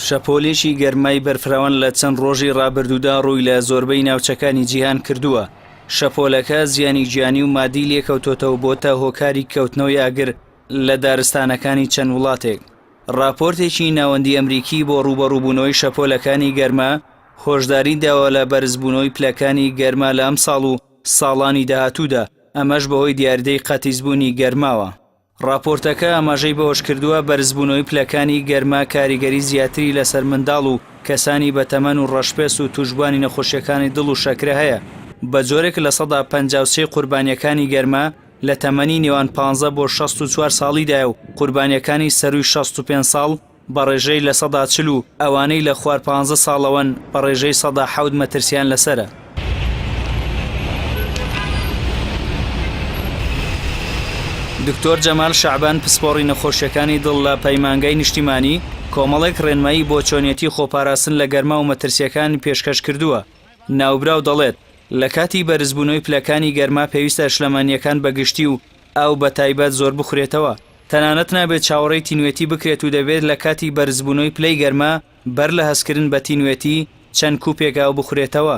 شەپۆلێکی گەرمای بەرفراوان لە چەند ڕۆژی ڕابردوودا ڕووی لە زۆربەی ناوچەکانی جیهان کردووە. شەپۆلەکە زیانی گیانی و مادی لێکەوتۆتەوە بۆتە هۆکاری کەوتنەوەی ئاگر لە دارستانەکانی چەند وڵاتێک. راپۆرتێکی ناوەندی ئەمریکی بۆ ڕوبەڕووبوونەوەی شەپۆلەکانی گەرما هۆشداری داوە لە بەرزبوونەوەی پلەکانی گەرما لە ئەم ساڵ و ساڵانی داهاتوودا، ئەمەش بەهۆی دیاردەی قەتیزبوونی گەرماوە. راپۆرتەکە ئاماژەی بەوەش کردووە بەرزبوونەوەی پلەکانی گەرما کاریگەری زیاتری لەسەر منداڵ و کەسانی بەتەمەن و ڕەشپێس و توشبوانی نەخۆشیەکانی دڵ و شەکرە هەیە. بە جۆرێک لە 53 قوربانیەکانی گەرما لە تەمەنی نێوان 15 بۆ 64 ساڵیدایە و قوربانیەکانی سەروی 65 ساڵ بە ڕێژەی لە 140 و ئەوانەی لە خوار 15 ساڵەوەن بە ڕێژەی 170 مەترسیان لەسەرە. دکتۆر جەمال شەعبان پسپۆڕی نەخۆشیەکانی دڵ لە پەیمانگای نیشتیمانی کۆمەڵێک ڕێنمایی بۆ چۆنیەتی خۆپاراستن لە گەرما و مەترسیەکانی پێشکەش کردووە. ناوبراو دەڵێت لە کاتی بەرزبوونەوەی پلەکانی گەرما پێویستە شلەمانیەکان بەگشتی و ئەو بە تایبەت زۆر بخورێتەوە. تەنانەت نابێت چاوەڕێی تینوێتی بکرێت و دەبێت لە کاتی بەرزبوونەوەی پلەی گەرما بەر لە هەستکردن بە تینوێتی چەند کوپێک ئاو بخورێتەوە.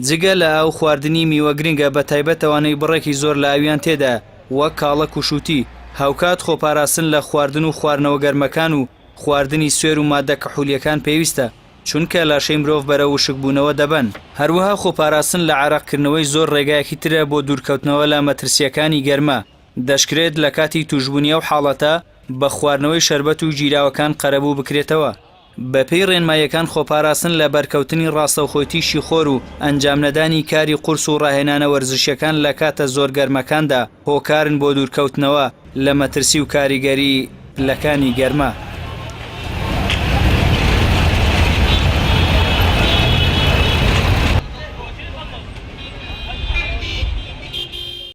جگە لە ئاو خواردنی میوە گرنگە بە تایبەتەوانەی بڕێکی زۆر لە ئاویان تێدا وەک کاڵەک و شووتی. هاوکات خۆپاراستن لە خواردن و خواردنەوە گەرمەکان و خواردنی سوێر و مادە کەحولیەکان پێویستە، چونکە لاشەی مرۆڤ بەرە وشکبوونەوە دەبن. هەروەها خۆپاراستن لە عێراقکردنەوەی زۆر ڕێگایەکی ترە بۆ دوورکەوتنەوە لە مەترسیەکانی گەرما. دەشکرێت لە کاتی توشبوونیە و حاڵەتە بە خواردنەوەی شەربەت و گیراوەکان قەرەبوو بکرێتەوە. بەپێی ڕێنمایەکان خۆپاراستن لە بەرکەوتنی ڕاستەوخۆیتی شیخۆر و ئەنجام نەدانی کاری قورس و ڕاهێنانە وەرزشیەکان لە کاتە زۆر گەرمەکاندا هۆکارن بۆ دوورکەوتنەوە لە مەترسی و کاریگەری پلەکانی گەرما.